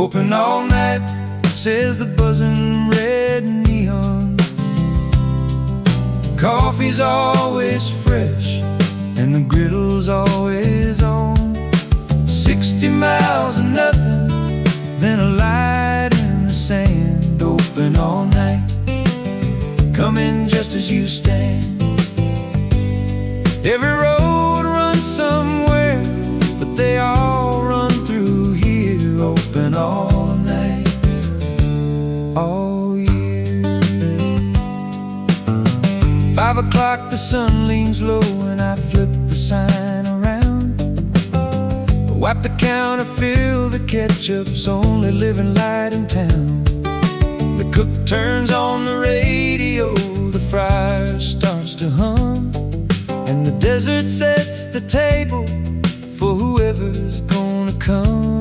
Open all night, says the buzzing red neon. Coffee's always fresh and the griddle's always on. 60 miles of nothing, then a light in the sand. Open all night, come in just as you stand. Every road runs somewhere, but they all run through here. Open all night, all year. 5 o'clock, the sun leans low and I flip the sign around. Wipe the counter, fill the ketchup's only living light in town. The cook turns on the radio, the fryer starts to hum, and the desert sets the table for whoever's gonna come.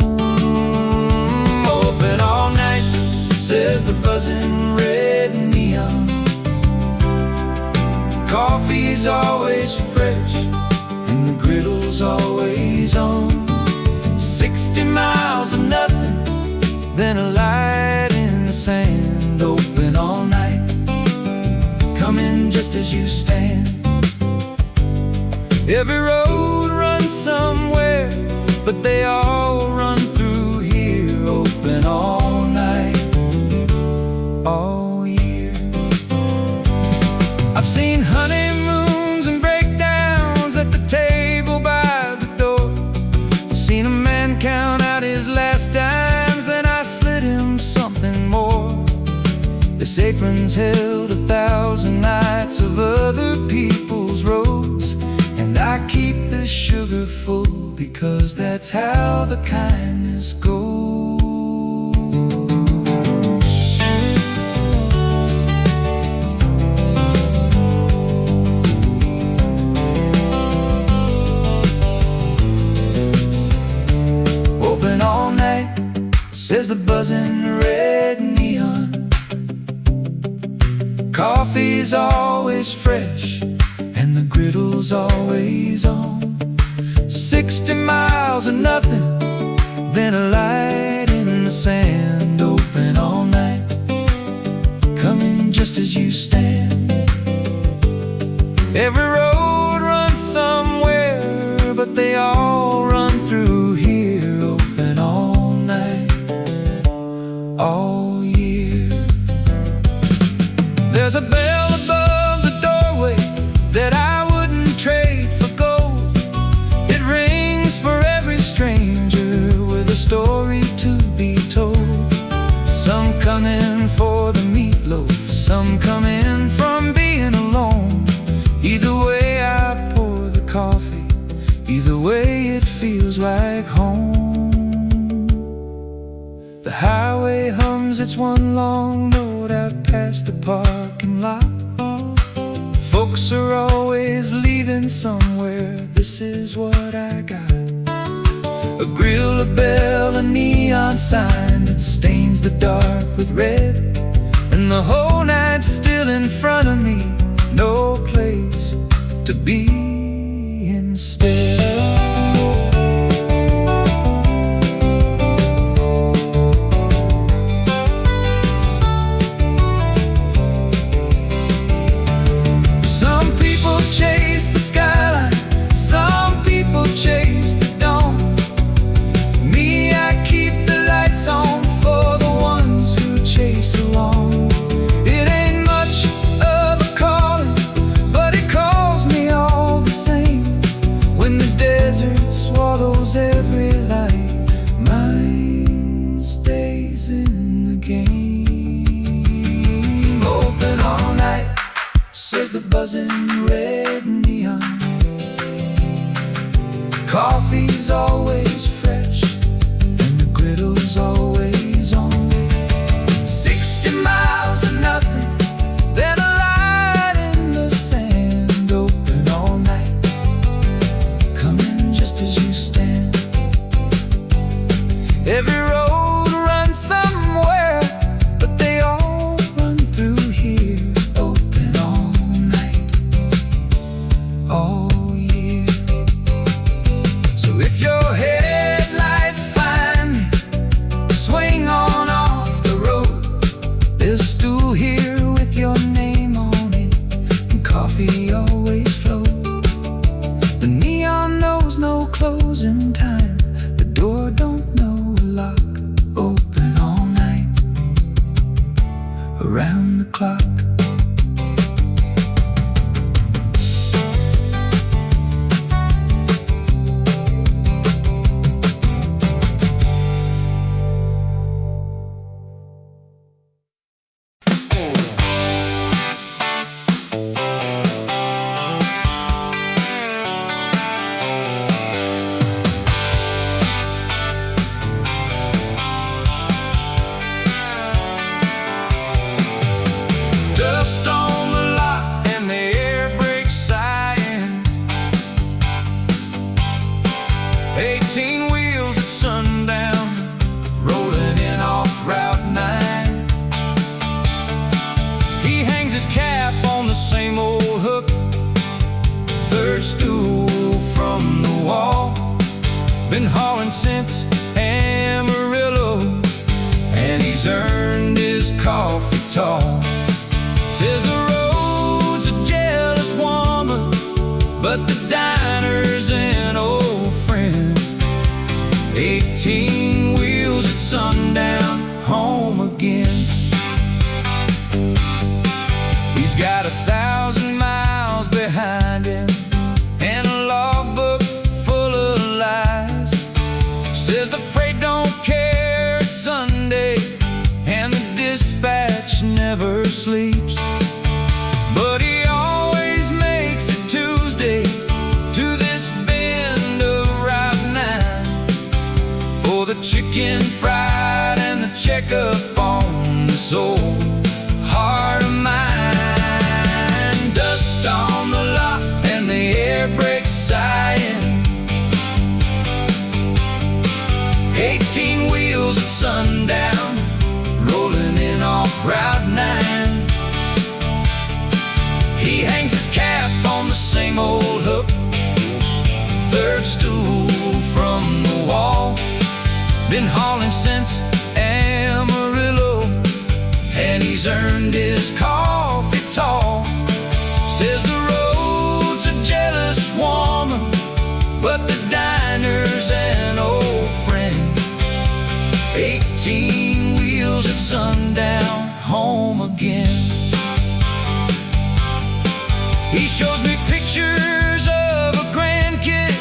Open all night, says the buzzing red neon. Coffee's always fresh and the griddle's always on. 60 miles of nothing, then a light in the sand. Open all night, come in just as you stand. Every road runs somewhere, but they all run through here. Open all night, all year. I've seen honeymoons and breakdowns at the table by the door. Seen a man count out his last dimes, and I slid him something more. This apron's held 1,000 nights of other people's roads, and I keep the sugar full because that's how the kindness goes. Open all night, says the buzzing red neon. Coffee's always fresh and the griddle's always on. 60 miles of nothing, then a light in the sand. Open all night, come in just as you stand. Every road runs somewhere, but they all run through here. Open all night, all year. There's a bell above the doorway that I wouldn't trade for gold. It rings for every stranger with a story to be told. Some come in for the meatloaf, some come in from being alone. Either way I pour the coffee, either way it feels like home. The highway hums its one long note out past the parking lot. Folks are always leaving somewhere, this is what I got. A grill, a bell, a neon sign that stains the dark with red, and the whole night's still in front of me, no place to be instead. Chase the skyline, some people chase the dawn. Me, I keep the lights on for the ones who chase along. It ain't much of a calling, but it calls me all the same. When the desert swallows every light, mine stays in the game. Open all night, says the buzzing red neon. Coffee's always fresh and the griddle's always on. 60 miles of nothing, then a light in the sand. Open all night, come in just as you stand. Every road runs somewhere, but they all run through here. Open all night, all year. So if your headlights find me stool here with your name on it, and coffee always flows. The neon knows no closing time, the door don't know a lock. Open all night, around the clock. Dust on the lot and the air brakes sighing. 18 wheels at sundown, rolling in off Route 9. He hangs his cap on the same old hook, third stool from the wall. Been hauling since Amarillo, and he's earned his coffee tall. Says the road's a jealous woman, but the diner's an old friend. 18 wheels at sundown, home again. He's got 1,000 miles behind him and a logbook full of lies. Says the freight don't care, it's Sunday, and the dispatch never sleeps. But he always makes it Tuesday to this bend of Route 9 for the chicken fried and the checkup on this old heart of mine. Dust on the lot and the air brakes sighing. 18 wheels at sundown, rolling in off Route 9. He hangs his cap on the same old hook, third stool from the wall. Been hauling since Amarillo, and he's earned his coffee tall. Says the road's a jealous woman, but the diner's an old friend. 18 wheels at sundown, home again. He shows me pictures of a grandkid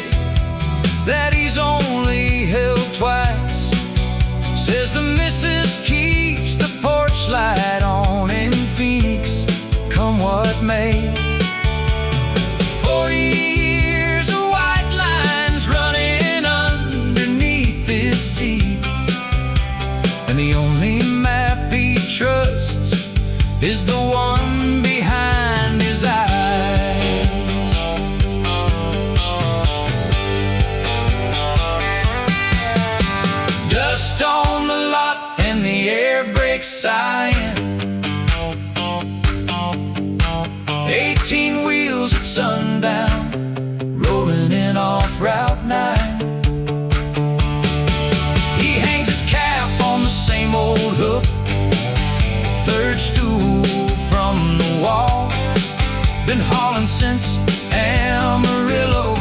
that he's only held twice. Says the missus keeps the porch light on in Phoenix, come what may. 40 years of white lines running underneath his seat, and the only map he trusts is the one behind his eyes. Dust on the lot and the air brakes sighing. 18 wheels at sundown, rolling in off Route 9. He hangs his cap on the same old hook, third stool from the wall. Been hauling since Amarillo,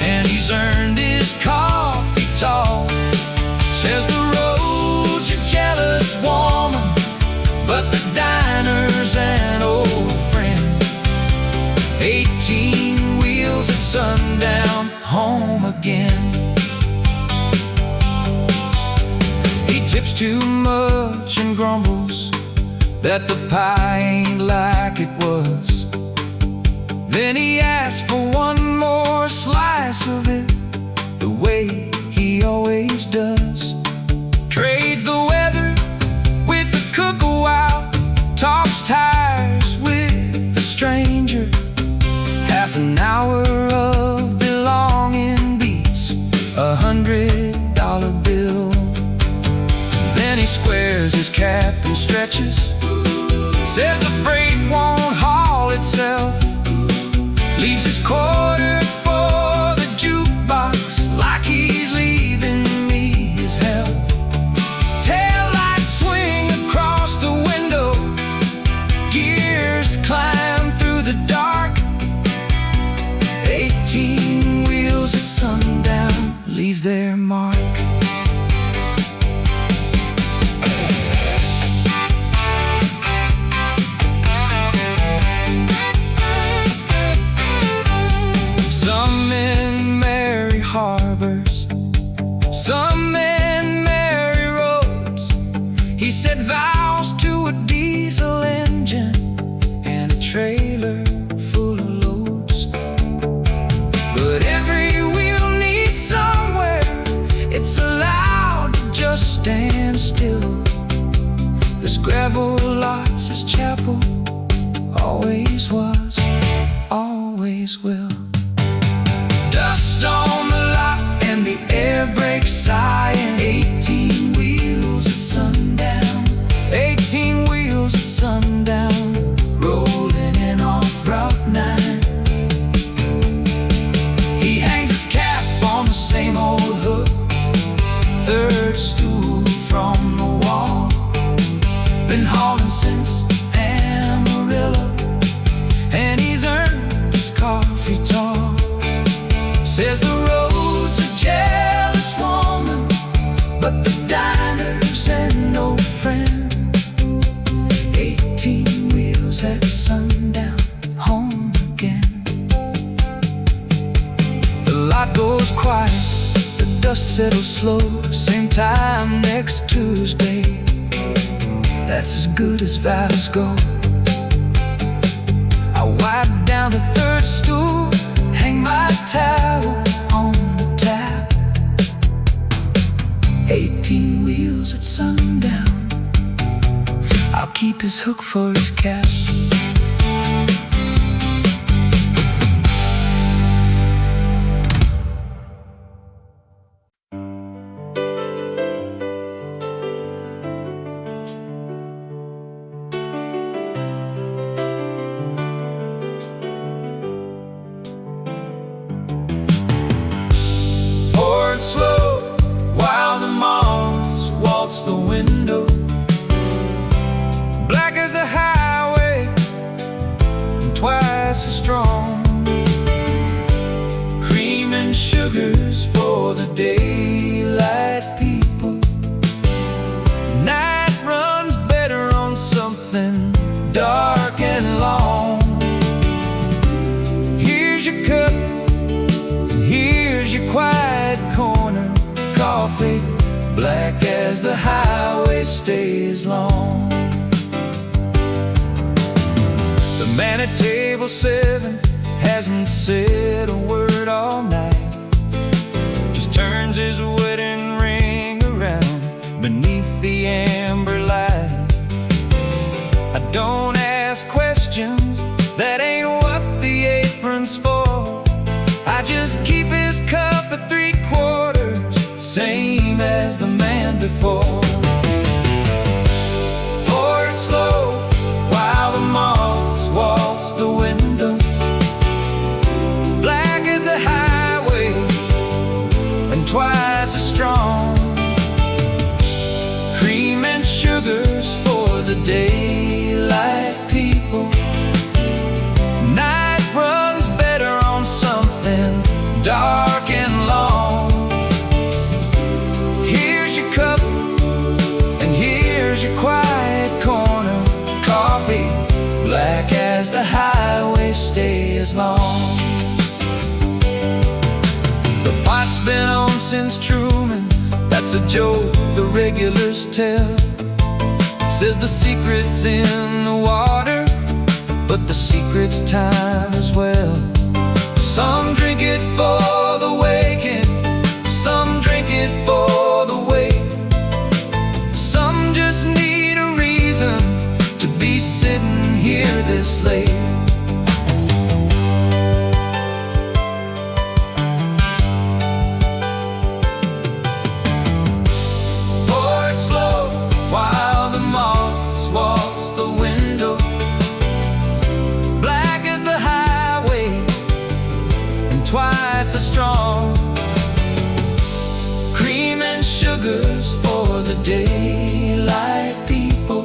and he's earned his coffee tall. Says the road's a jealous woman, but the diner's an old friend. 18 wheels at sundown, home again. He tips too much and grumbles that the pie ain't like it was. Then he asks for one more slice of it, the way he always does. Trades the weather with the cook a while, talks tires with the stranger. Half an hour of belonging beats $100 bill. Then he squares his cap and stretches, says the freight won't haul itself. Leaves his quarter for the jukebox like he's leaving me his health. Tail lights swing across the window always was, always will. Dust on the lot and the air brakes sighing. 18 wheels at sundown, 18 wheels at sundown, rolling in off Route 9. he hangs his cap on the same old hook, Third stool from the wall, been hauling since Amarillo, and he's earned his coffee tall. says the road's a jealous woman, But the diner's and no friend. 18 wheels at sundown, home again. the lot goes quiet, The dust settles slow, same time next Tuesday. that's as good as vows go. I wipe down the third stool, Hang my towel on the tap. 18 wheels at sundown, I'll keep his hook for his cap. pour it slow while the moths waltz the window. Black as the highway, and twice as strong. Cream and sugars for the daylight people. Night runs better on something dark and long. Here's your cup, here's your quiet corner. Coffee, black as the highway stays long. The man at table 7 hasn't said a word all night, just turns his wedding ring around beneath the amber light. I don't ask questions, that ain't what the apron's for. I just keep his cup at 3/4, same as the man before. Pour it slow while the moths waltz the window. Black as the highway, and twice as strong. Cream and sugars for the daylight people. Night runs better on something dark and long. Here's your cup, and here's your quiet corner. Coffee, black as the highway stays long. The pot's been on since Truman, that's a joke the regulars tell. Says the secret's in the water, but the secret's time as well. Some drink it for the waking, some drink it for the wait. Some just need a reason to be sitting here this late. Pour it slow while the moths waltz the window. Black as the highway, and twice as strong. Cream and sugars for the daylight people.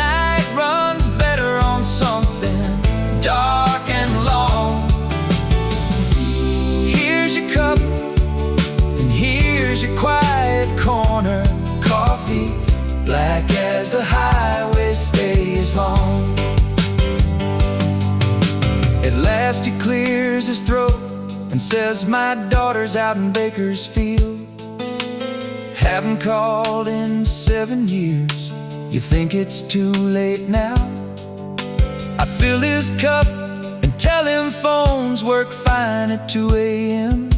Night runs better on something dark and long. Here's your cup, and here's your quiet corner. Coffee, black as the highway stays long. At last he clears his throat and says, my daughter's out in Bakersfield. Haven't called in 7 years. You think it's too late now? I fill his cup and tell him phones work fine at 2 a.m.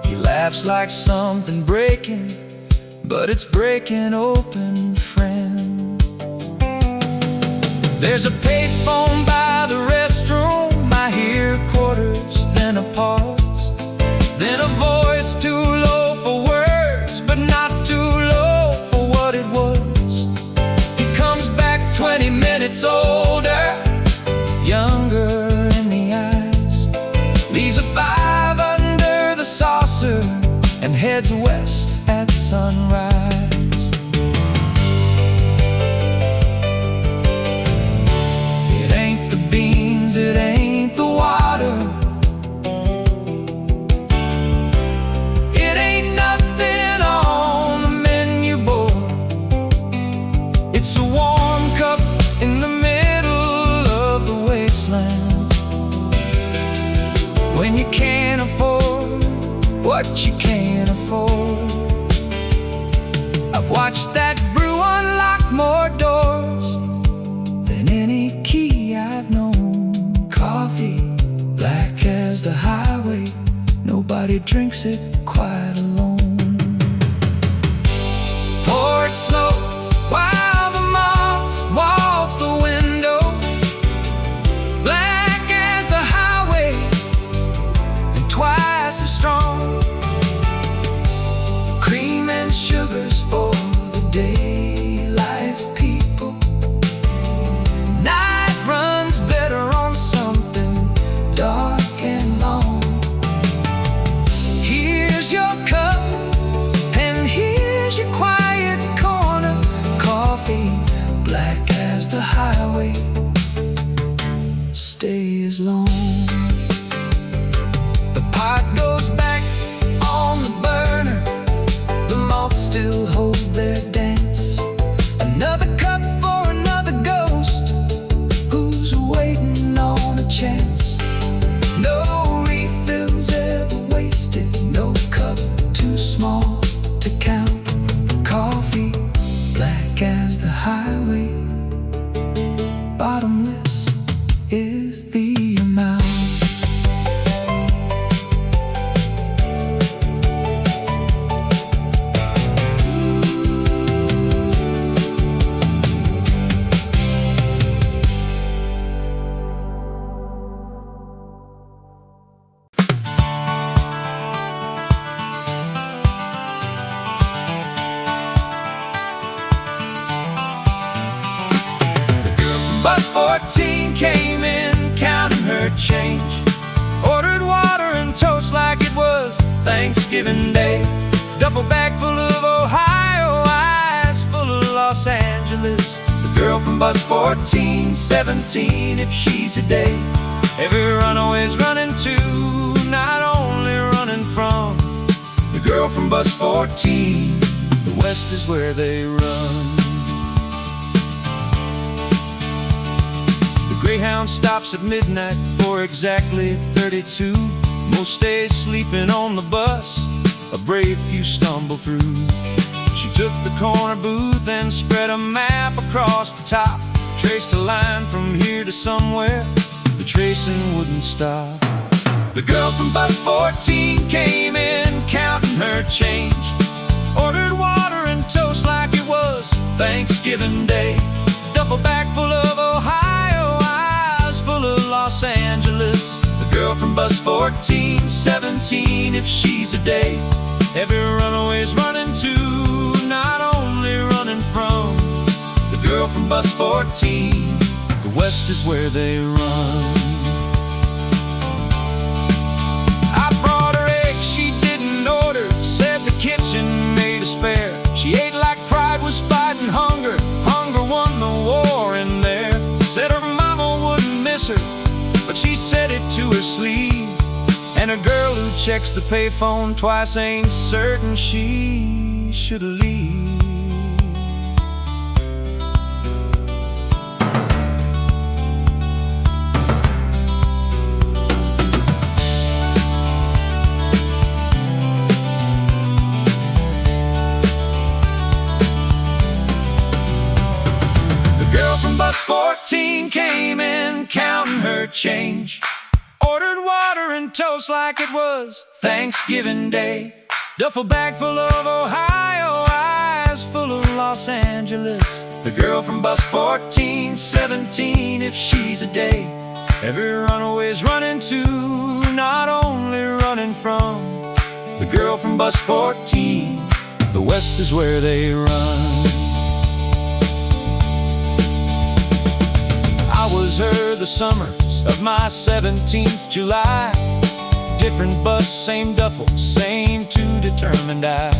He laughs like something breaking, but it's breaking open, friend. There's a payphone by the restroom. I hear quarters, then a pause, then a voice too low for words, but not too low for what it was. He comes back 20 minutes older, younger in the eyes, leaves a 5 under the saucer, and heads west at sunrise. It ain't the beans, it ain't the water, it ain't nothing on the menu board. It's a warm cup in the middle of the wasteland, when you can't afford what you can't afford. I've watched that brew unlock more doors than any key I've known. Coffee, black as the highway, nobody drinks it quite alone. Pour it slow while the moths waltz the window, black as the highway and twice as strong. Cream and sugars for the day life people. Night runs better on something dark and long. Here's your cup and here's your quiet corner. Coffee, black as the highway, stay as long. The pot goes back on the burner, the moths still hold their dance. Another cup for another ghost who's waiting on a chance. No refills ever wasted, no cup too small to count. Coffee, black as the highway, bottomless is the amount. Bus 14 came in, counting her change, ordered water and toast like it was Thanksgiving Day. Duffel bag full of Ohio, eyes full of Los Angeles. The girl from bus 14, 17 if she's a day. Every runaway's running to, not only running from. The girl from bus 14, the west is where they run. Greyhound stops at midnight for exactly 32. Most days sleeping on the bus, a brave few stumble through. She took the corner booth and spread a map across the top. Traced a line from here to somewhere, the tracing wouldn't stop. The girl from bus 14 came in, counting her change, ordered water and toast like it was Thanksgiving Day. Duffel bag full of Ohio, eyes full of Los Angeles. The girl from bus 14, 17 if she's a day. Every runaway's running to, not only running from. The girl from bus 14, the west is where they run. I brought her eggs she didn't order, said the kitchen made a spare. She ate like pride was fighting hunger, hunger won the war in there. Said her mama wouldn't miss her, but she said it to her sleeve. And a girl who checks the payphone twice ain't certain she should leave. The girl from bus 14 came in, counting her change, ordered water and toast like it was Thanksgiving Day. Duffel bag full of Ohio, eyes full of Los Angeles. The girl from bus 14, 17 if she's a day. Every runaway's running to, not only running from. The girl from bus 14, the west is where they run. I was her the summers of my 17th July. Different bus, same duffel, same two determined eye.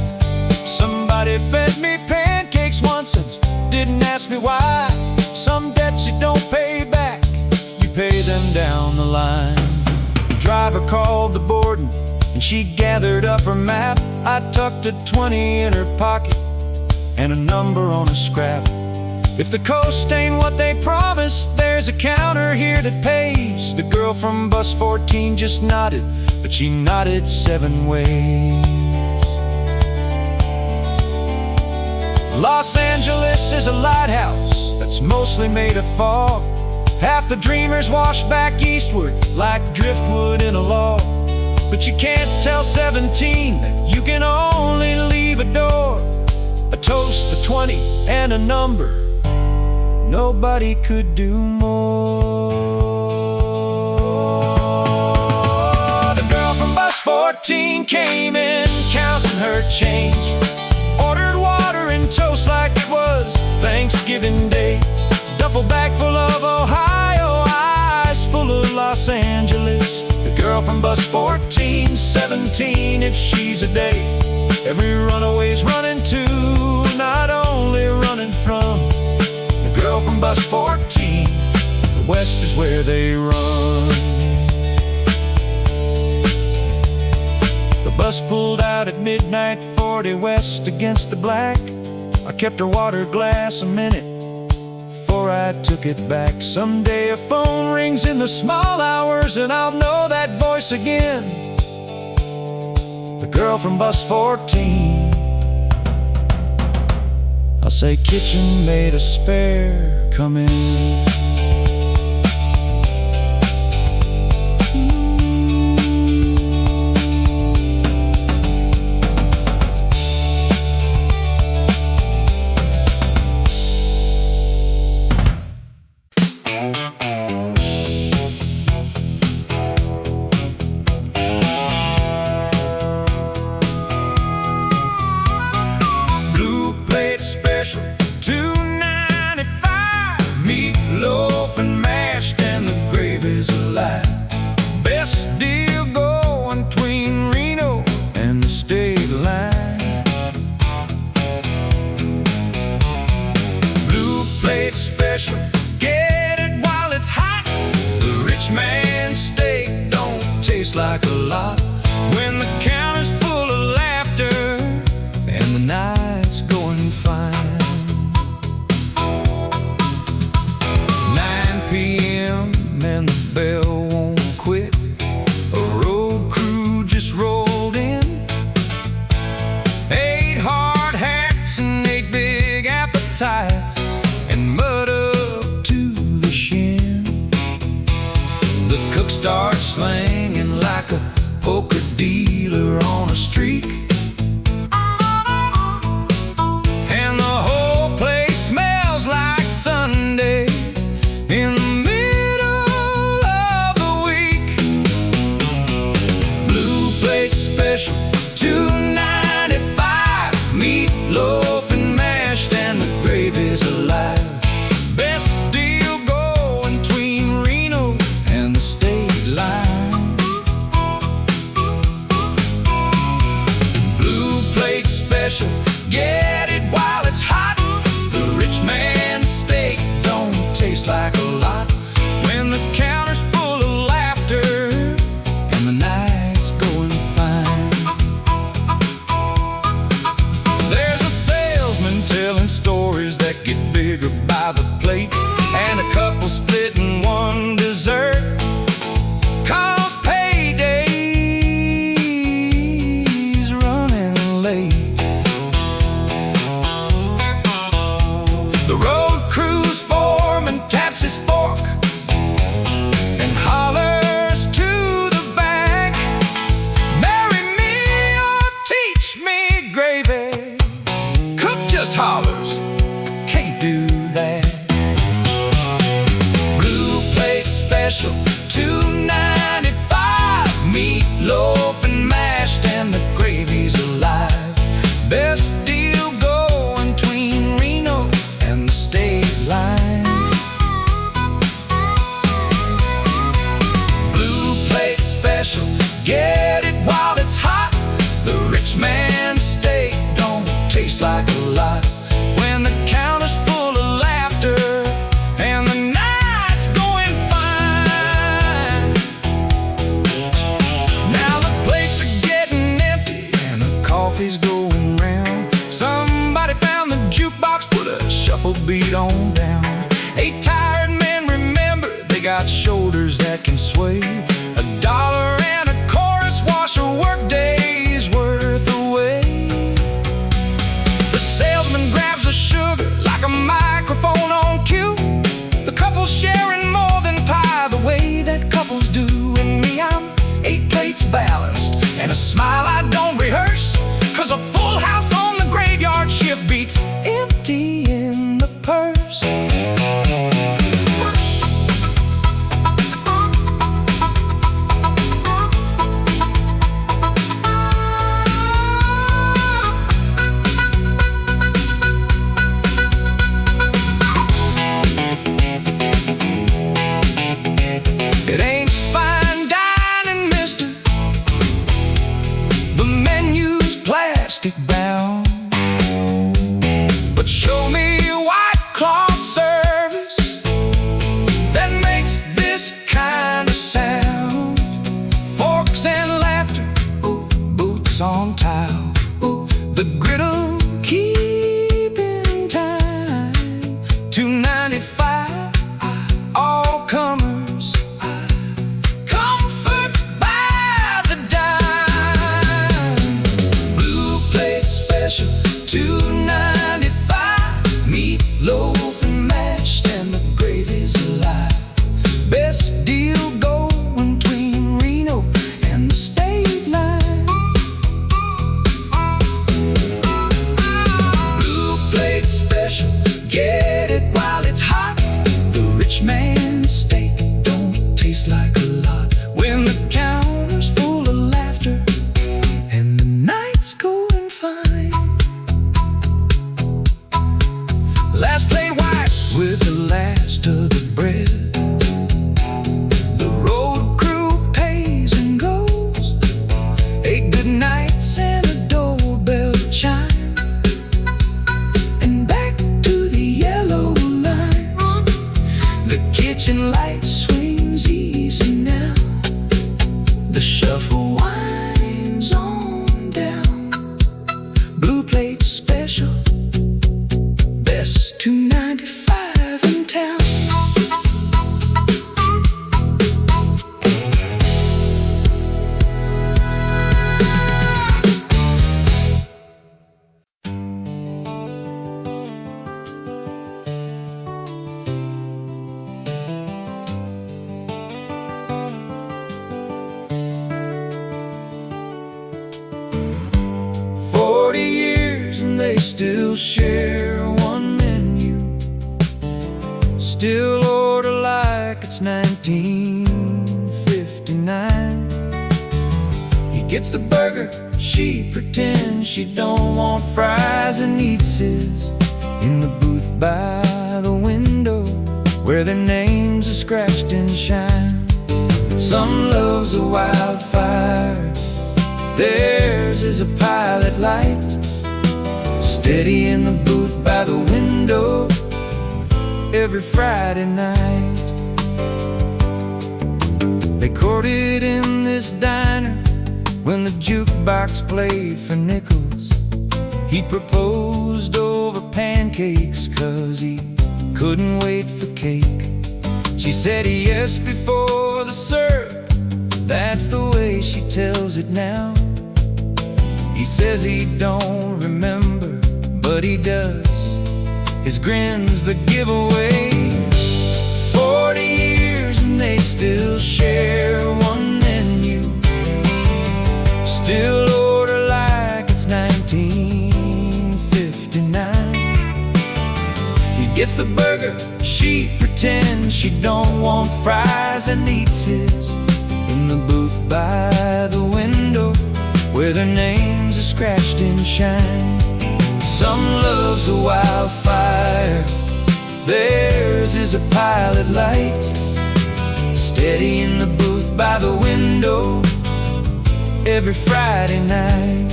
Somebody fed me pancakes once and didn't ask me why. Some debts you don't pay back, you pay them down the line. The driver called the boarding and she gathered up her map. I tucked a 20 in her pocket and a number on a scrap. If the coast ain't what they promised, there's a counter here that pays. The girl from bus 14 just nodded, but she nodded 7 ways. Los Angeles is a lighthouse that's mostly made of fog. Half the dreamers wash back eastward like driftwood in a log. But you can't tell 17 that you can only leave a door, a toast, a 20, and a number. Nobody could do more. The girl from bus 14 came in counting her change. Ordered water and toast like it was Thanksgiving Day. Duffel bag full of Ohio, eyes full of Los Angeles. The girl from bus 14, 17 if she's a day. Every runaway's running to, not only running from. The girl from bus 14, the west is where they run. The bus pulled out at midnight, 40 west against the black. I kept her water glass a minute before I took it back. Someday a phone rings in the small hours and I'll know that voice again. The girl from bus 14. I'll say, kitchen made a spare, come in. Special, $2.95, meatloaf and mashed, and the gravy's alive. Best deal going between Reno and the state line. Blue plate special, get it while it's hot. The rich man's steak don't taste like a lot when the counter's full of laughter and the night's going fine. 9 p.m. and the bell won't quit. A road crew just rolled in. 8 hard hats and 8 big appetites, and mud up to the shin. The cook starts slanging like a poker dealer on a streak. Sunday in the middle of the week. Blue plate special, $2.95, meatloaf and mashed, and the gravy's alive. Best deal going between Reno and the state line. special, $2.95. Meatloaf and mashed, and the gravy's alive. Best deal going between Reno and the state line. Blue plate special, get it while it's hot. The rich man's steak don't taste like a lot when the counter's full of laughter and the night's going fine. Now the plates are getting empty and the coffee's going round. Somebody found the jukebox, put a shuffle beat on down. 8 tired men remember they got shoulders that can sway. $1 and a chorus wash a work day's worth away. The salesman grabs the sugar like a microphone on cue. The couple's sharing more than pie, the way that couples do. And me, I'm 8 plates balanced and a smile I don't rehearse, 'cause a full house on the graveyard shift beats empty in the purse. It ain't fine dining, mister. The menu's plastic bound, but show me white cloth service that makes this kind of sound. Forks and laughter, ooh, boots on tile, ooh, the griddle keep in time. $2.95, all comers, comfort by the dime. Blue plate special, $2.95. Meatloaf and mashed, and the gravy's alive. Best deal going between Reno and the state line. Blue plate special, get it while it's hot. The rich man's steak don't taste like a lot when the counter's full of laughter and the night's going fine. Last plate white with the last of the bread. The road crew pays and goes. 8 good nights and a doorbell chime, and back to the yellow lines. The kitchen light swings easy now. The shuffle winds on down. Blue plate special, best $2.95 in town. They still share one menu, still order like it's 1959. He gets the burger, she pretends she don't want fries, and eats his in the booth by the window where their names are scratched in shine. Some love's a wildfire, theirs is a pilot light. Steady in the booth by the window every Friday night. They courted in this diner when the jukebox played for nickels. He proposed over pancakes 'cause he couldn't wait for cake. She said yes before the syrup, that's the way she tells it now. He says he don't remember, but he does. His grin's the giveaway. 40 years and they still share one menu, still order like it's 1959. He gets the burger, she pretends pretends she don't want fries and eats his in the booth by the window where their names are scratched in shine. Some love's a wildfire, theirs is a pilot light, steady in the booth by the window every Friday night.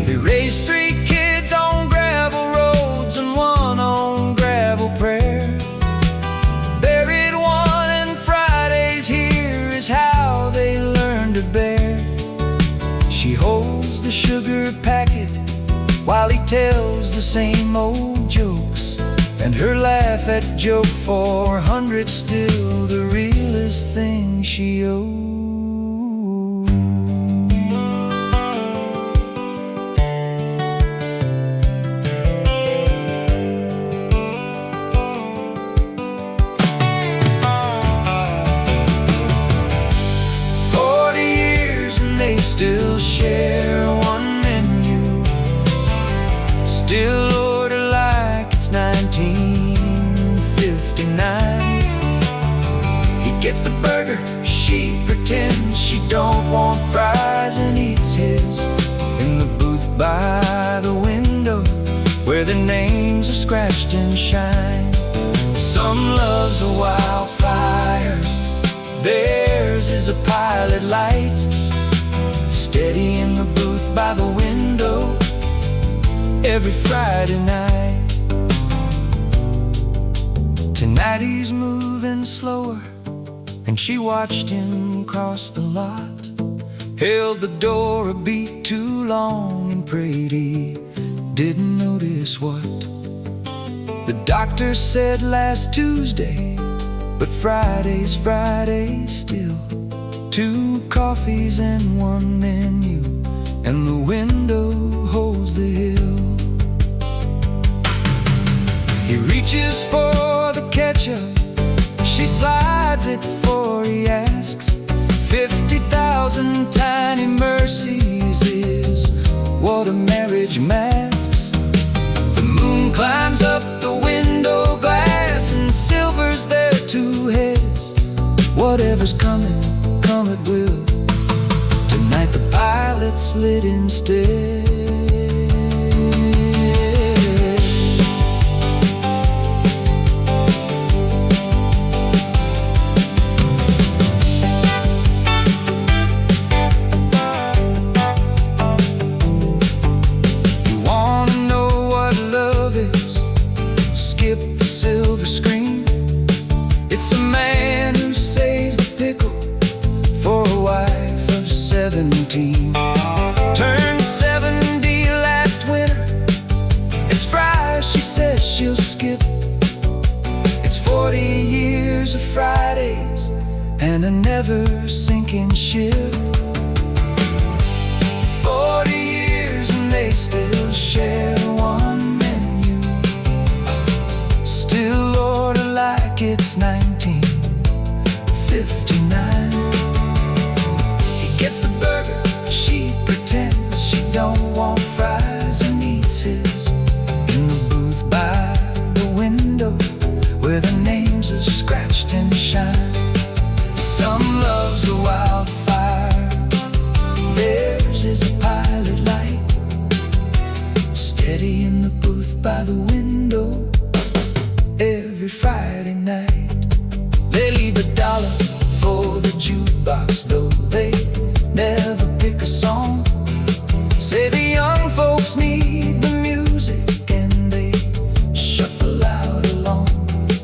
They raised 3 kids on gravel roads and 1 on gravel prayer. Buried 1 and Fridays here is how they learned to bear. She holds the sugar packet while he tells the same old jokes, and her laugh at joke 400 still the realest thing she owes. 40 years and they still share one menu, still order like it's 1959. He gets the burger, she pretends she don't want fries and eats his in the booth by the window where their names are scratched in shine. Some love's a wildfire, theirs is a pilot light, steady in the booth by the window every Friday night. Tonight he's moving slower, and she watched him cross the lot, held the door a beat too long and prayed he didn't notice what the doctor said last Tuesday. But Friday's Friday still, 2 coffees and 1 menu, and the window holds the hill. He reaches for the ketchup, she slides it before he asks. 50,000 tiny mercies is what a marriage masks. The moon climbs up the window glass and silvers their 2 heads. Whatever's coming, come it will. Tonight the pilot's lit instead. You wanna know what love is? Skip the silver screen. It's a man who saves the pickle for a wife of 17. Turned 70 last winter. It's fries she says she'll skip. It's 40 years of Fridays and a never sinking ship. 40 years and they still share one menu, still order like it's 1959. He gets the burger, she pretends she don't want fries and eats his in the booth by the window where the names are scratched and shine. Some love's a wildfire, theirs is a pilot light, steady in the booth by the window every Friday night. They leave $1 for the jukebox, though they never pick a song. Say the young folks need the music and they shuffle out along.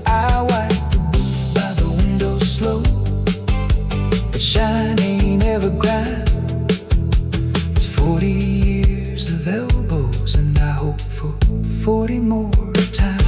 I wipe the booth by the window slow, but shine ain't ever grind. It's 40 years of elbows and I hope for 40 more times.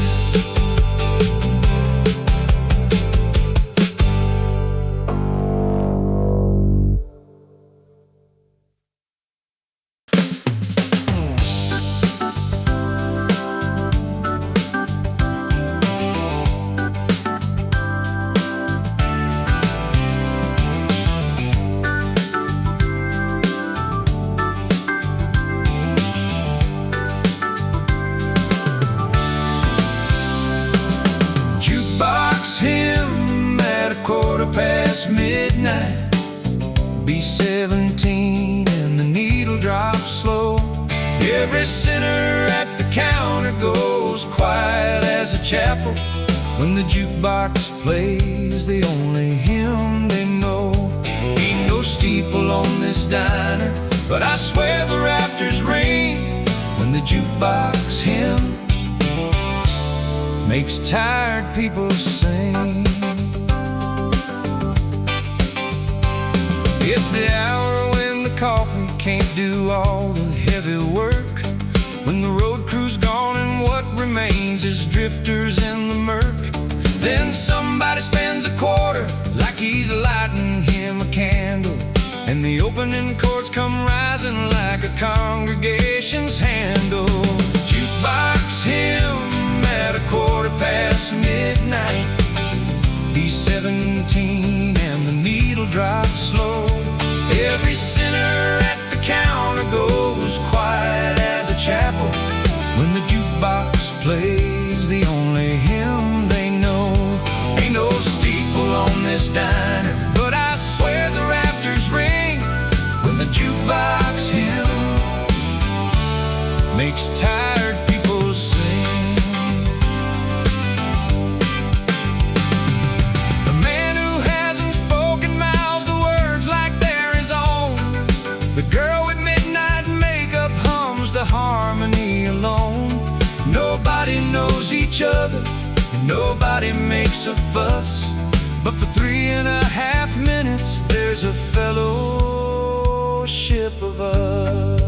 midnight. B17 and the needle drops slow. Every sinner at the counter goes quiet as a chapel when the jukebox plays the only hymn they know. Ain't no steeple on this diner, but I swear the rafters ring when the jukebox hymn makes tired people sing. It's the hour when the coffee can't do all the heavy work, when the road crew's gone and what remains is drifters in the murk. Then somebody spends a quarter like he's lighting him a candle, and the opening chords come rising like a congregation's handle. Jukebox hymn at midnight. B17 and the needle drops slow. Every sinner at the counter goes quiet as a chapel when the jukebox plays the only hymn they know. Ain't no steeple on this diner, but I swear the rafters ring when the jukebox hymn makes tired people sing. The man who hasn't spoken mouths the words like they're his own. The girl with midnight makeup hums the harmony alone. Nobody knows each other, and nobody makes a fuss, but for 3.5 minutes there's a fellowship of us.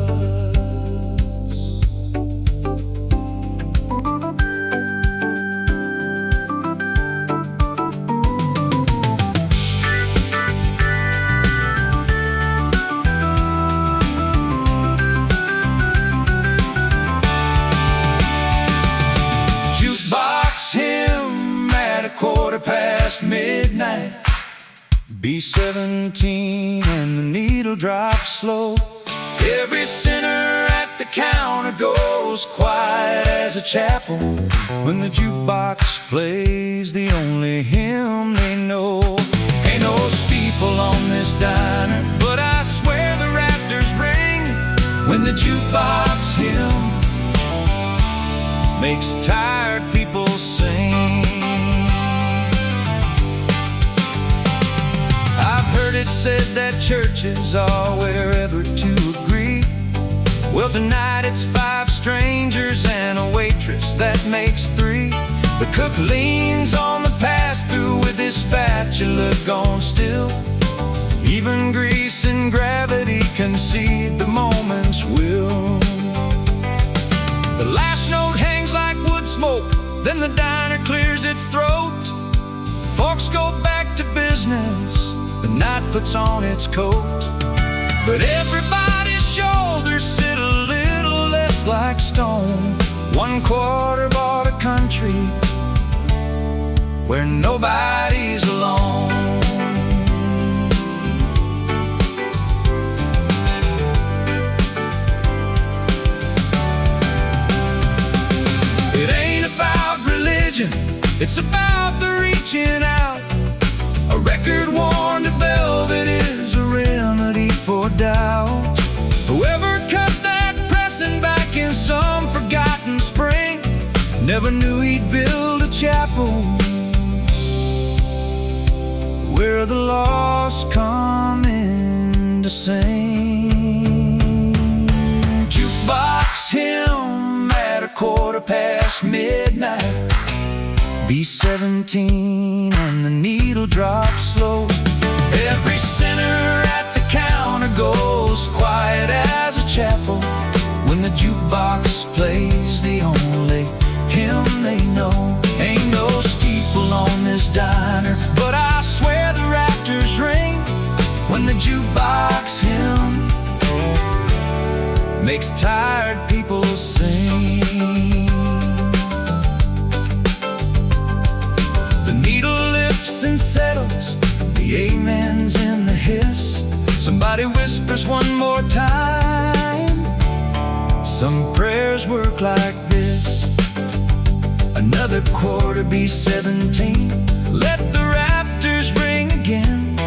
Midnight, B17 and the needle drops slow. Every sinner at the counter goes quiet as a chapel when the jukebox plays the only hymn they know. Ain't no steeple on this diner, but I swear the rafters ring when the jukebox hymn makes tired people sing. It's said that churches are wherever to agree. Well, tonight it's 5 strangers and a waitress, that makes 3. The cook leans on the pass-through with his spatula gone still. Even grease and gravity concede the moment's will. The last note hangs like wood smoke, then the diner clears its throat. Folks go back to business, the night puts on its coat, but everybody's shoulders sit a little less like stone. 1/4 bought a country where nobody's alone. It ain't about religion, it's about the reaching out. A record worn to velvet is a remedy for doubt. Whoever cut that pressing back in some forgotten spring never knew he'd build a chapel where the lost come in to sing. Jukebox hymn at 1/4 midnight. B17 and the needle drops slow. Every sinner at the counter goes quiet as a chapel when the jukebox plays the only hymn they know. Ain't no steeple on this diner, but I swear the rafters ring when the jukebox hymn makes tired people sing. And settles, the amens in the hiss. Somebody whispers one more time. Some prayers work like this. Another 1/4 B17. Let the rafters ring again.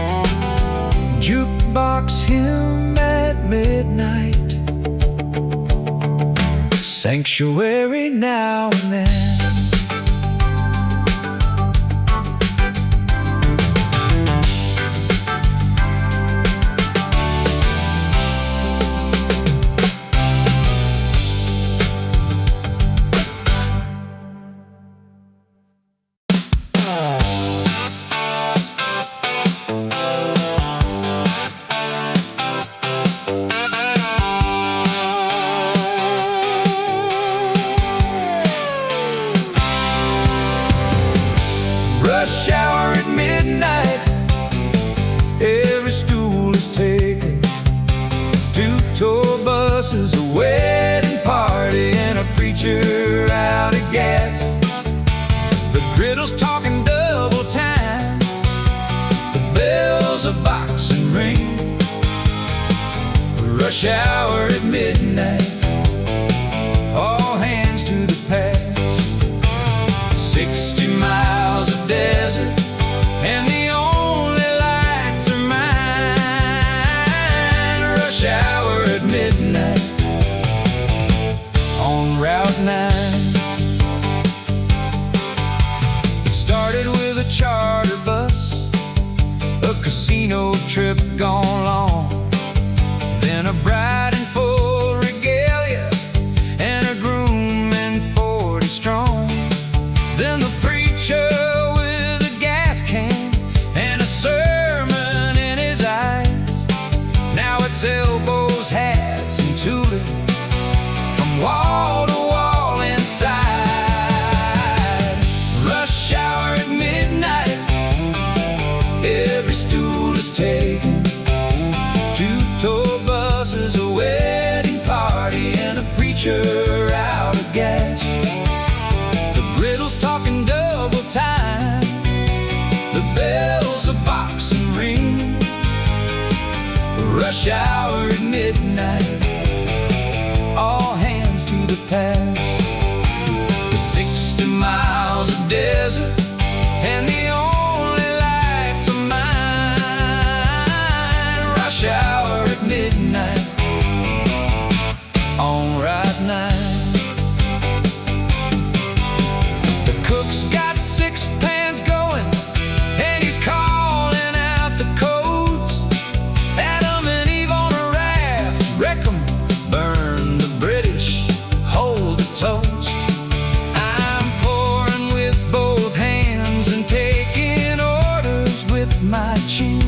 sanctuary now and then. Rush hour at midnight, every stool is taken. 2 tour buses, a wedding party, and a preacher out of gas. The griddle's talking double time, the bells are box and ring. Rush hour at midnight, all hands to the past. 60 miles of desert, and the only lights are mine. Rush hour at midnight on Route 9. It started with a charter bus, a casino trip gone long, then a bride in full regalia and a groom in 40 strong. Then the preacher with a gas can and a sermon in his eyes. Now it's elbows, hats, and tooling from wall to wall inside. Rush hour at midnight, every stool is taken. 2 tour buses, a wedding party, and a preacher out of gas. Talking double time, the bells are box and ring. Rush hour at midnight, all hands to the past. The 60 miles of desert, and the only lights are mine. Rush hour at midnight on Route 9. Cook's got 6 pans going, and he's calling out the codes. Adam and Eve on a raft, wreck 'em, burn the British, hold the toast. I'm pouring with both hands and taking orders with my chin.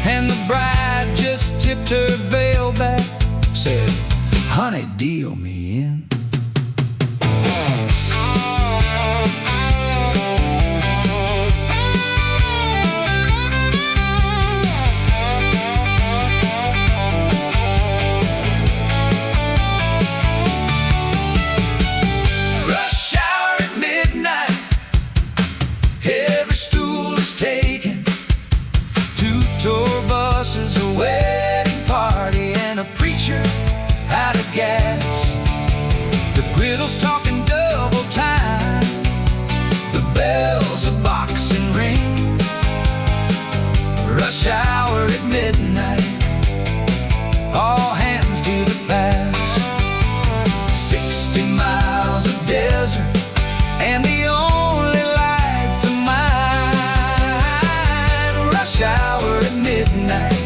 And the bride just tipped her veil back, said, "Honey, deal me in." A wedding party, and a preacher out of gas. The griddle's talking double time, the bells are box and ring. Rush hour at midnight, all hands to the past. 60 miles of desert, and the only lights are mine. Rush hour at midnight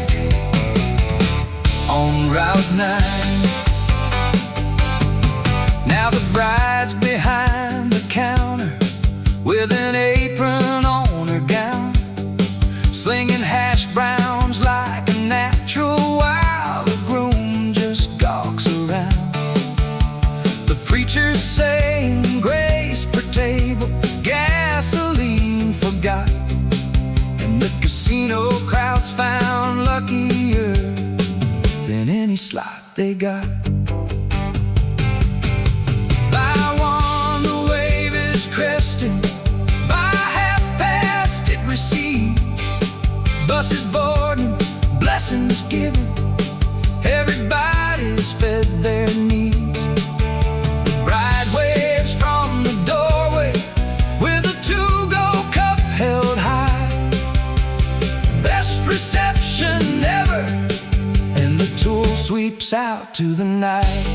on Route 9. Now the bride's behind the counter with an apron on her gown, slinging hash browns like a natural while the groom just gawks around. The preacher's saying grace per table, gasoline forgot, and the casino crowd's found luckier than any slot they got. By 1 the wave is cresting, by 1/2 it recedes. Buses boarding, blessings given, everybody's fed their needs. The bride waves from the doorway with a to-go cup held high. Best reception ever, and the tool sweeps out to the night.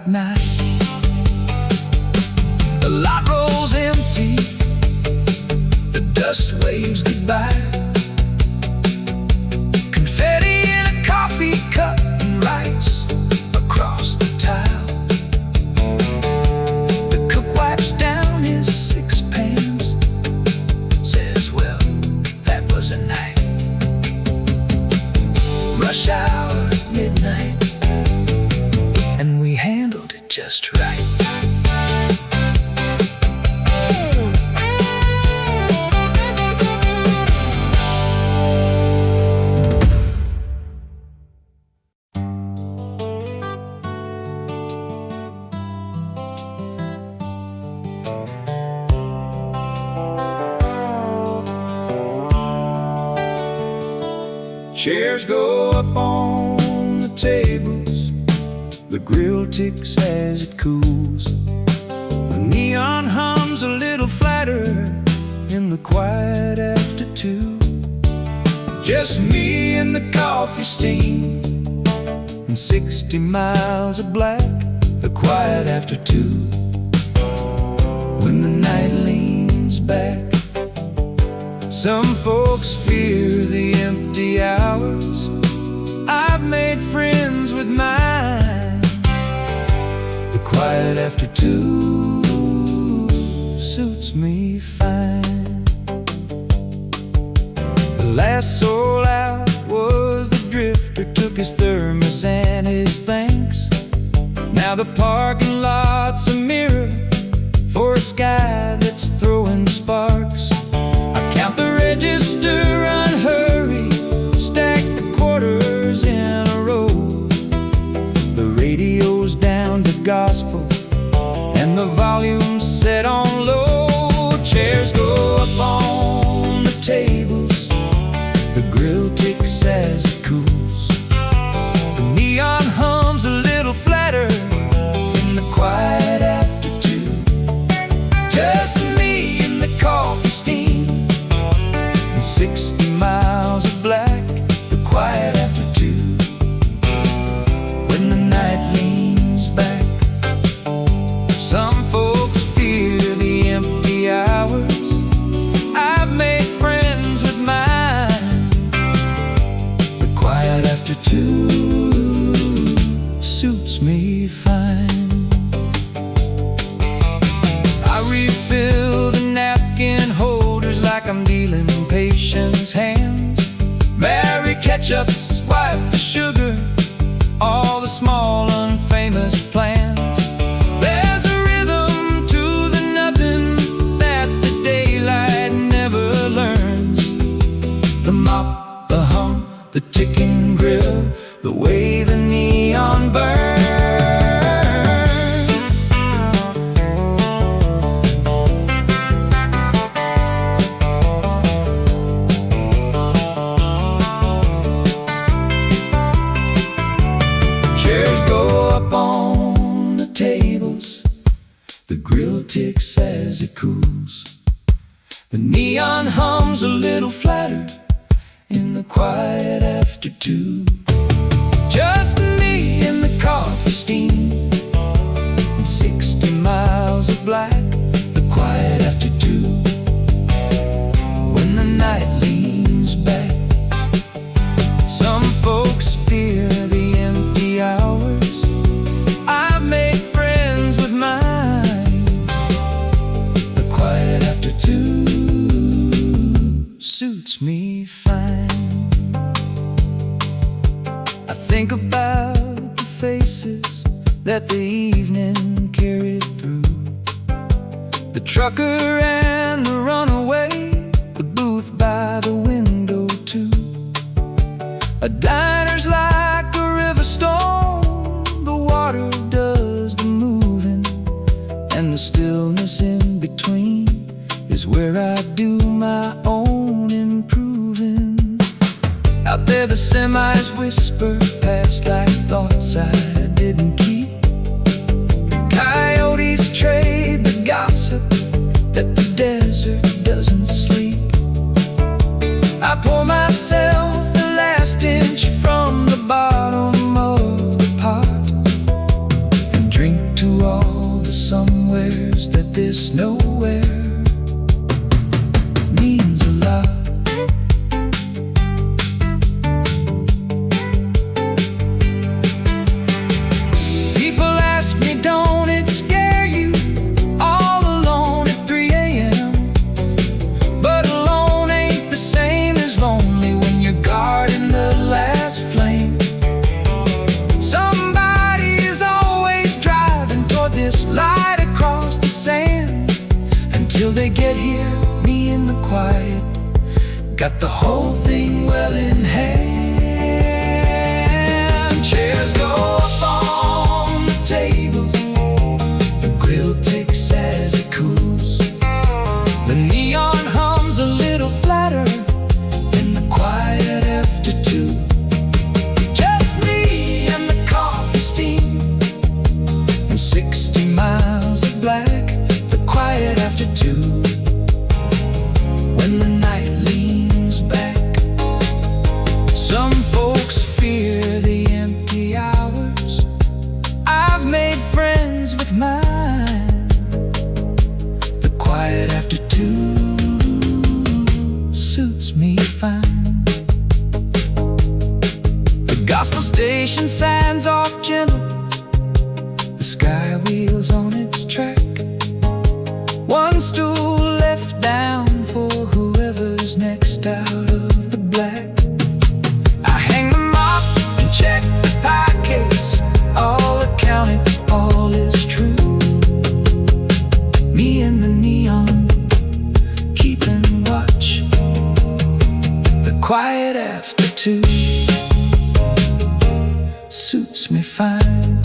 quiet night. The lot rolls empty, the dust waves goodbye. Confetti in a coffee cup and rice across the tile. The cook wipes down his 6 pans, says, well, that was a night. Rush hour at midnight, and we handled it just right. Chairs go up on the tables, the grill ticks as it cools. The neon hums a little flatter in the quiet after 2. Just me and the coffee steam and 60 miles of black, the quiet after 2. When the night leans back, some folks fear the empty hours. I've made friends with mine. The quiet after 2 suits me fine. The last soul out was the drifter, took his thermos and his thanks. Now the parking lot's a mirror for a sky that's throwing sparks. Count the register, unhurry, stack the quarters in a row. The radio's down to gospel, and the volume's set on low. Chairs go up on the tables, the grill ticks as it cools. The neon hums a little flatter in the quiet after 2. Just me and the coffee steam, 60 miles of black, the quiet after 2. When the night leans back, some folks fear the empty hours. I've made friends with mine. The quiet after 2 suits me fine. I refill the napkin holders like I'm dealing patience hands. Mary ketchups, wipe the sugar, all the small unfamous plans. There's a rhythm to the nothing that the daylight never learns. The mop, the hum, the ticking grill, the way the neon burns. On the tables, the grill ticks as it cools. The neon hums a little flatter in the quiet after 2. Just me and the coffee steam and 60 miles of black, the quiet after 2. When the night leans back, some folks fear the empty hours. I've made friends with mine. The quiet after 2 suits me fine. I think about the faces that the evening carried through. The trucker and the runaway, the booth by the window too. A diner's like a river stone, the water does the moving, and the stillness in between is where I do my own improving. Out there the semis whisper past like thoughts I didn't keep. Coyotes trade the gossip that the desert doesn't sleep. I pour myself the last inch from the bottom of the pot and drink this nowhere means a lot. People ask me, don't it scare you, all alone at 3 a.m.? But alone ain't the same as lonely when you're guarding the last flame. Somebody is always driving toward this light across the sand. Until they get here, me in the quiet got the whole thing well in hand. Chairs go up on the tables, the grill ticks as it cools. The neon hums a little flatter in the quiet after 2. Just me and the coffee steam and 60 miles of black. The quiet after 2. When the night leans back, some folks fear the empty hours. I've made friends with mine. The quiet after 2 suits me fine. The gospel station signs off gentle, the sky wheels on its track. One stool left down for whoever's next out of the black. I hang them up and check the pie case. All accounted, all is true. Me and the neon keeping watch. The quiet after 2 suits me fine.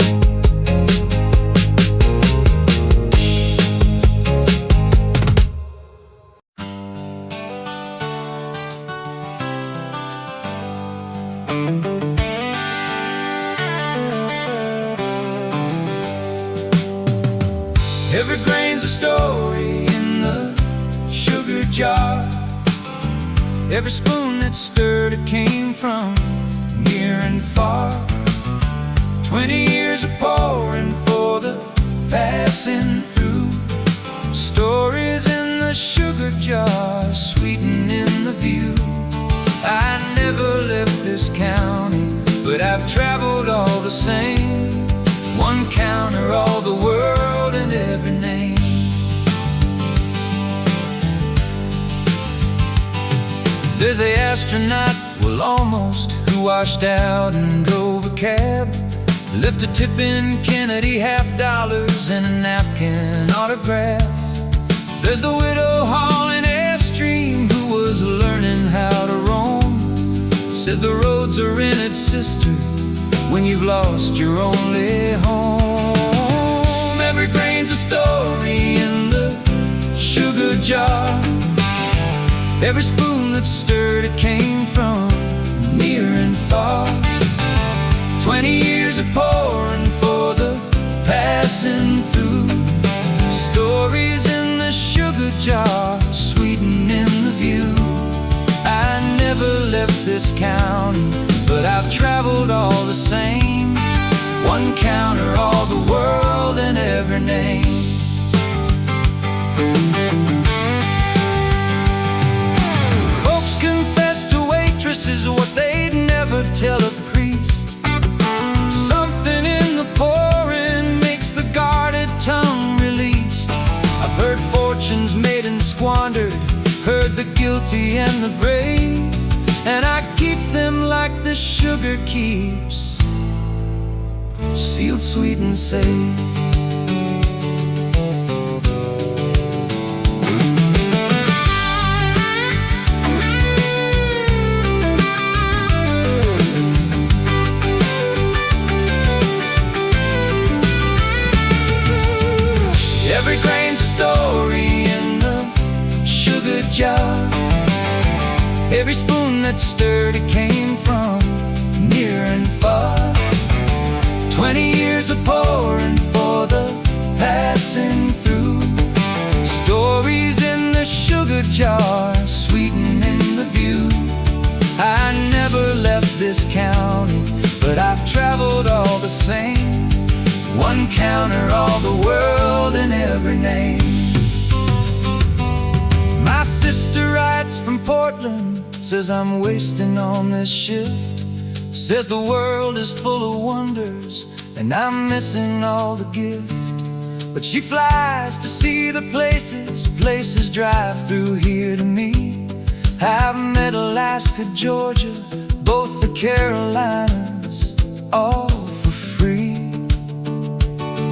Every grain's a story in the sugar jar. Every spoon that stirred it came from near and far. 20 years of pouring for the passing through. Stories in the sugar jar, sweetening the view. I never left this county, but I've traveled all the same. One counter, all the world and every name. There's the astronaut, well almost, who washed out and drove a cab. Left a tip in Kennedy, $50 and a napkin autograph. There's the widow hauling Airstream, who was learning how to roam. Said the roads are in it, sister, when you've lost your only home. Every grain's a story in the sugar jar. Every spoon that stirred it came from near and far. 20 years of pouring for the passing through. Stories in the sugar jar, sweetening the view. I never left this county, but I've traveled all the same. One counter, all the world and every name. Folks confess to waitresses what they'd never tell a priest. Something in the pouring makes the guarded tongue released. I've heard fortunes made and squandered, heard the guilty and the brave, and I keep them like the sugar keeps, sealed sweet and safe. Every grain's a story in the sugar jar. Every spoon that stirred it came from near and far. 20 years of pouring for the passing through. Stories in the sugar jar, sweetening the view. I never left this county, but I've traveled all the same. One counter, all the world and every name. sister writes from Portland, says I'm wasting on this shift. Says the world is full of wonders and I'm missing all the gift. But she flies to see the places drive through here to me. I've met Alaska, Georgia, both the Carolinas, all for free.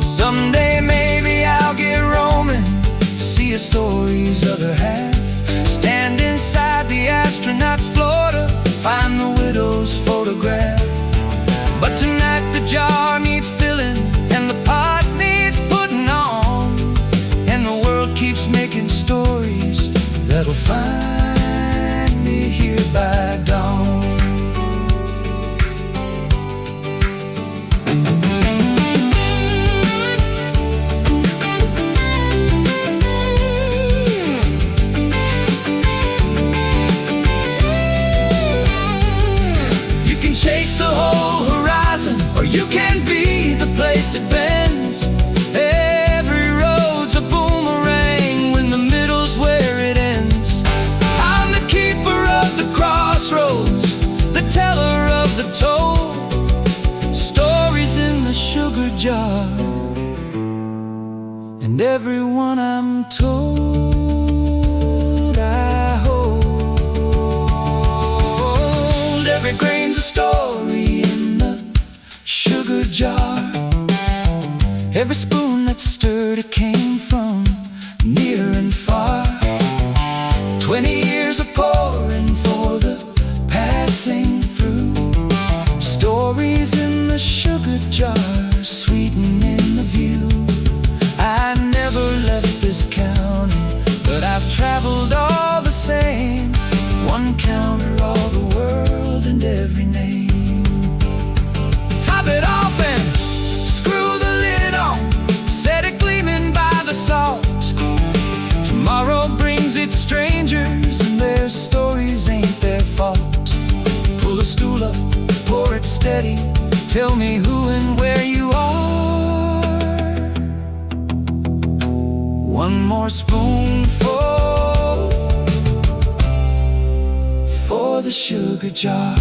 Someday maybe I'll get roaming, see a story's other half. Stand inside the astronaut's Florida, find the widow's photograph. But tonight the jar needs filling and the pot needs putting on, and the world keeps making stories that'll find me here by dawn. Chase the whole horizon, or you can be the place it bends. Every road's a boomerang when the middle's where it ends. I'm the keeper of the crossroads, the teller of the toll. Stories in the sugar jar, and everyone I'm told I hold. Every grain's a story in the sugar jar. Every spoon that's stirred, it came from near and far. 20 years of pouring for the passing through. Stories in the sugar jar, sweetening the view. I never left this county, but I've traveled all the same. One counter, all the world, and every name. Top it off and screw the lid on, set it gleaming by the salt. Tomorrow brings its strangers, and their stories ain't their fault. Pull a stool up, pour it steady, tell me who and where you are. One more spoonful for the sugar jar.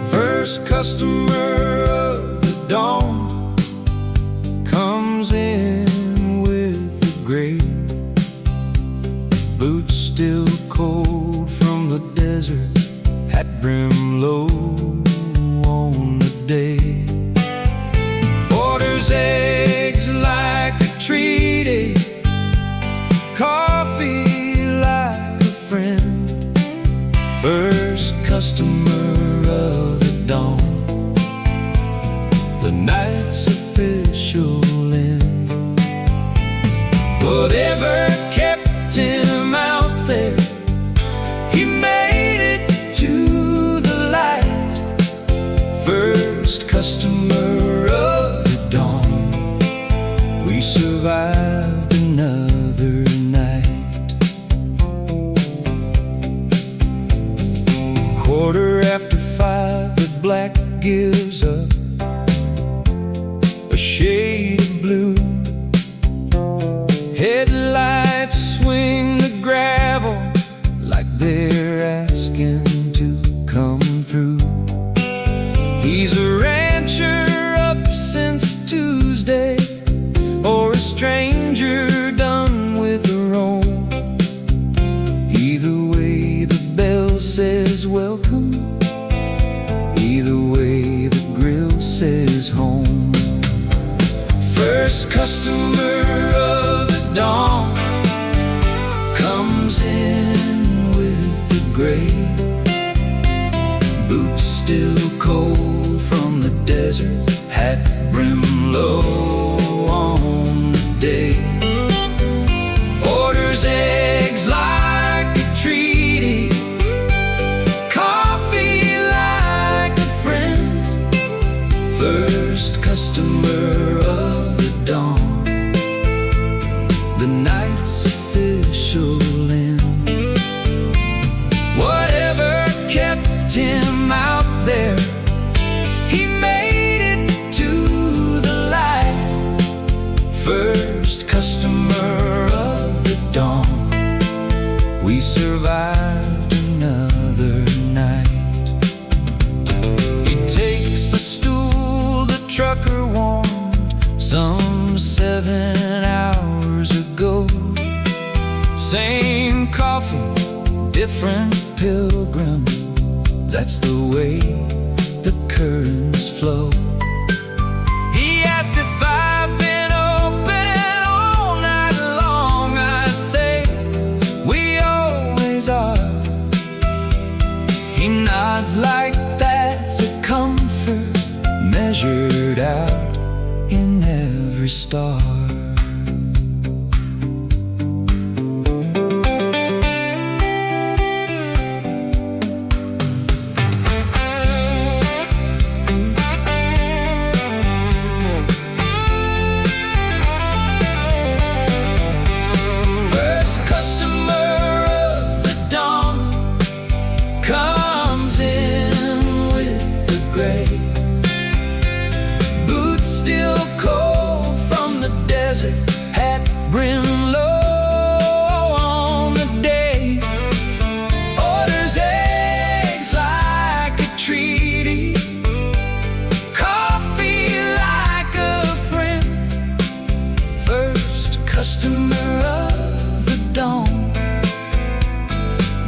First customer of the dawn comes in with the grape. Boots still cold from the desert, hat brim low on the day. Orders eggs like a treaty, coffee like a friend. First customer of the dawn, the night's official end. Whatever kept him out there, he made it to the light. First customer of the dawn, we survived another night. Quarter after 5, the black gives up a shade of blue. Headlights swing the gravel like they're asking to come through. He's a rancher up since Tuesday, or a stranger done with a roam. Either way the bell says welcome, either way the grill says home. First customer of the dawn comes in with the gray. Boots still cold from the desert, hat brim low on the day. Orders eggs like a treaty, trucker warned some 7 hours ago. Same coffin, different pilgrim, that's the way the currents flow. He asked if I've been open all night long. I say, we always are. He nods like that's a comfort, measured out in every star. Brim low on the day, orders eggs like a treaty, coffee like a friend. First customer of the dawn,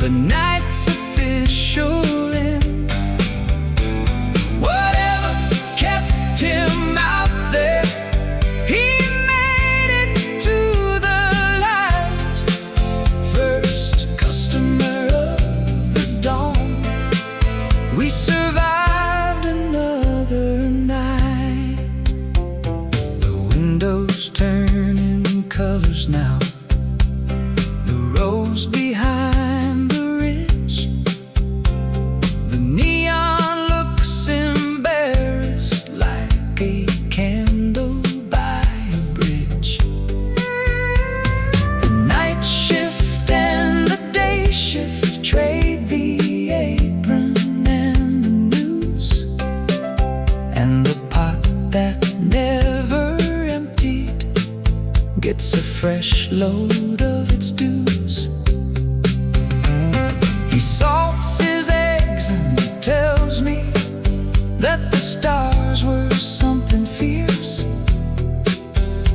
the night's official end. Whatever kept him out there, he turning colors now, the rose behind the ridge, the neon looks embarrassed like a candle by a bridge. The night shift and the day shift trade the apron and the news, and the pot that never gets a fresh load of its dues. He salts his eggs and tells me that the stars were something fierce.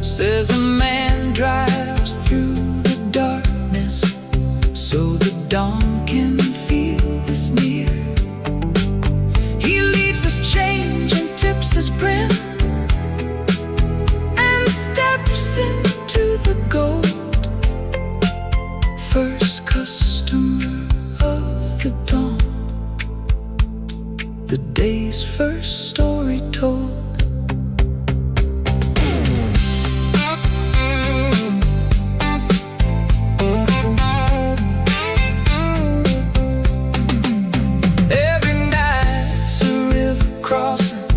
Says a man drives through the darkness so the dawn can feel this near. He leaves his change and tips his brim and steps in the gold. First customer of the dawn, the day's first story told. Every night's a river crossing,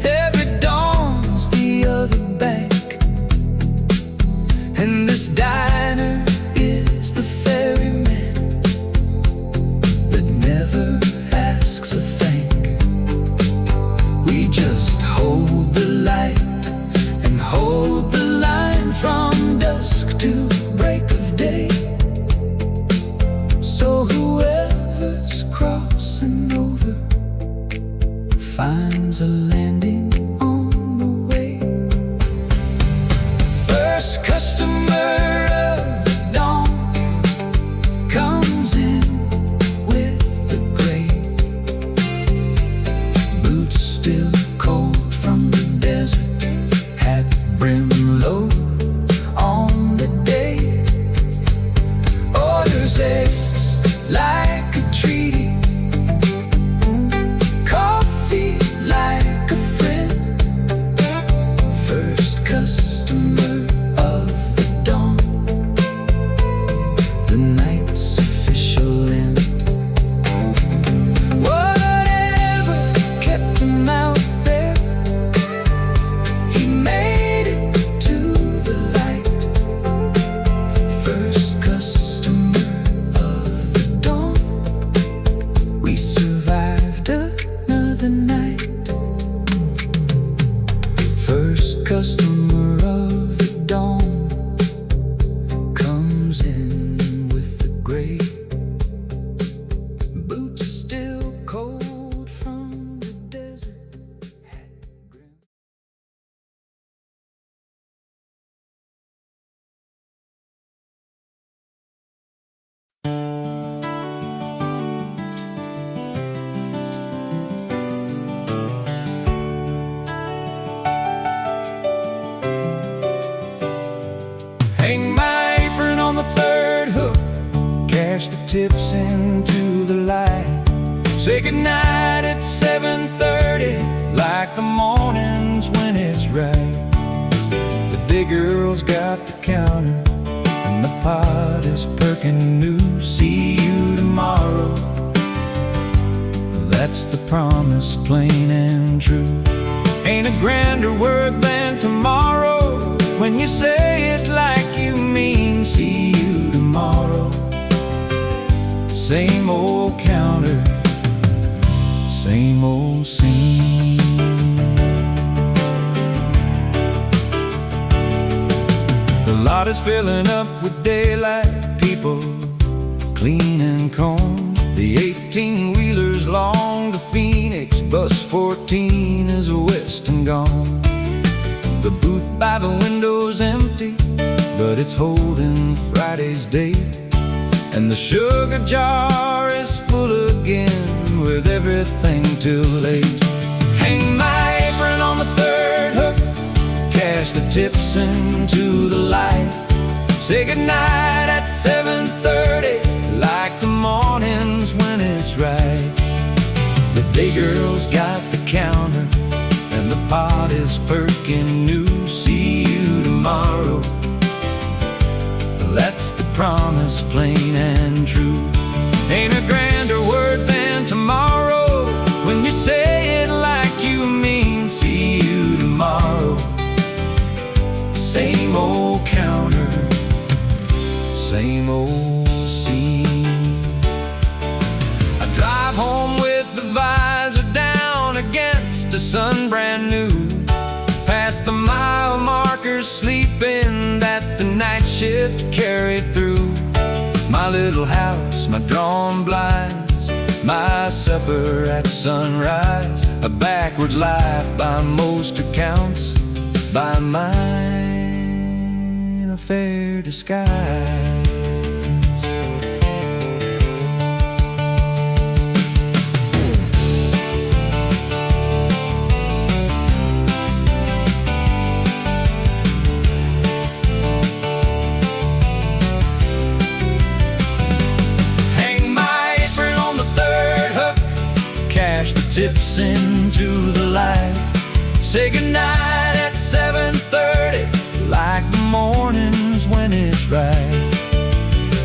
every dawn's the other bank. And this diner is the ferryman that never asks a thank. We just hold the light and hold the line from dusk to break of day. So whoever's crossing over finds a landing on the way. First customer of the dawn comes in with the gray, boots still cold from the desert, hat brim low on the day, orders eggs like a treaty, coffee like a tips into the light. Say goodnight at 7:30, like the mornings when it's right. The day girl's got the counter, and the pot is perking new. See you tomorrow, that's the promise, plain and true. Ain't a grander word than tomorrow, when you say it like you mean. See you tomorrow. Same old counter, same old scene. The lot is filling up with daylight, people clean and comb. The 18-wheeler's long to Phoenix, bus 14 is west and gone. The booth by the window's empty, but it's holding Friday's date. And the sugar jar is full again, with everything till late. Hang my apron on the third hook, cash the tips into the light. Say goodnight at 7:30, like the mornings when it's right. The day girl's got the counter, and the pot is perking new. See you tomorrow, that's the promise, plain and true. Ain't a grander word than tomorrow, when you say it like you mean. See you tomorrow. Same old counter, same old scene. I drive home with the visor down against the sun brand new, past the mile markers sleeping that the night shift carried through. My little house, my drawn blinds, my supper at sunrise. A backwards life by most accounts, by mine a fair disguise. Tips into the light. Say goodnight at 7:30, like the mornings when it's right.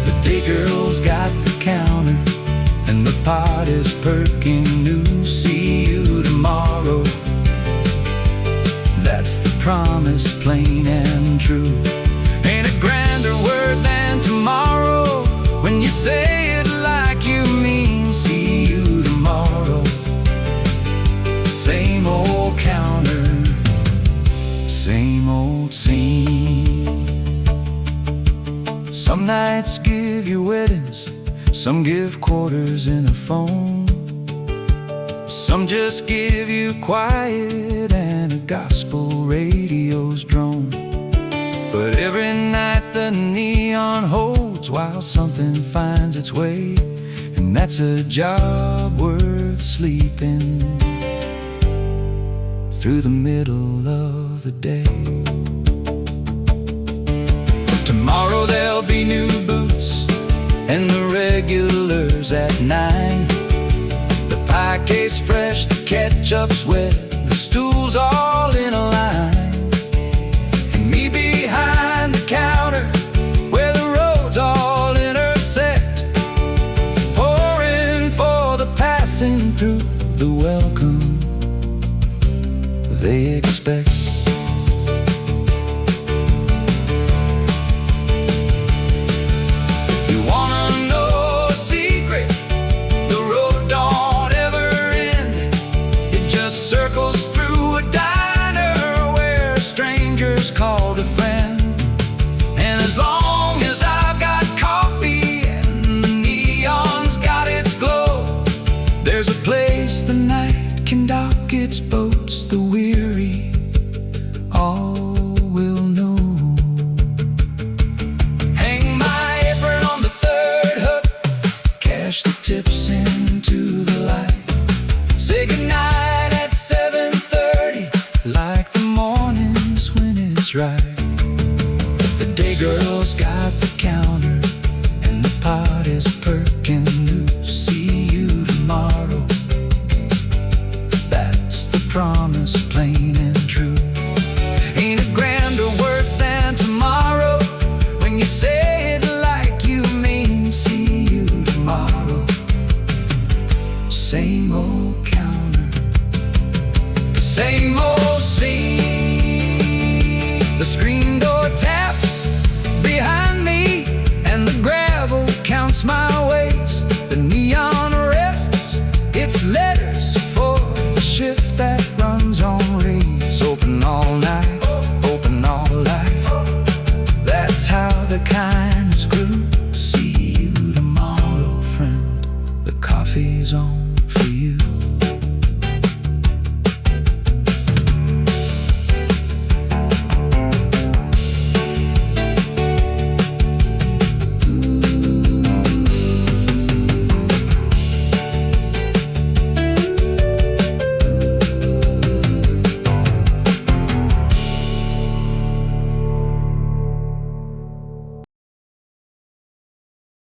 The day girl's got the counter, and the pot is perking new. See you tomorrow, that's the promise, plain and true. Ain't a grander word than tomorrow, when you say it like you mean. See you tomorrow. Same old counter, same old scene. Some nights give you weddings, some give quarters in a phone. Some just give you quiet and a gospel radio's drone. But every night the neon holds while something finds its way, and that's a job worth sleeping through the middle of the day. Tomorrow there'll be new boots, and the regulars at 9. The pie case fresh, the ketchup's wet, the stools all in a line. And me behind the counter, where the roads all intersect, pouring for the passing through, the welcome they expect. You wanna know a secret? The road don't ever end. It just circles through a diner where strangers call a friend. And as long as I've got coffee and the neon's got its glow, there's a place the night can dock its boats. The weary all will know. Hang my apron on the third hook, cash the tips into the light. Say goodnight at 7:30, like the mornings when it's right. The day girl's got the counter, and the pot is perking Same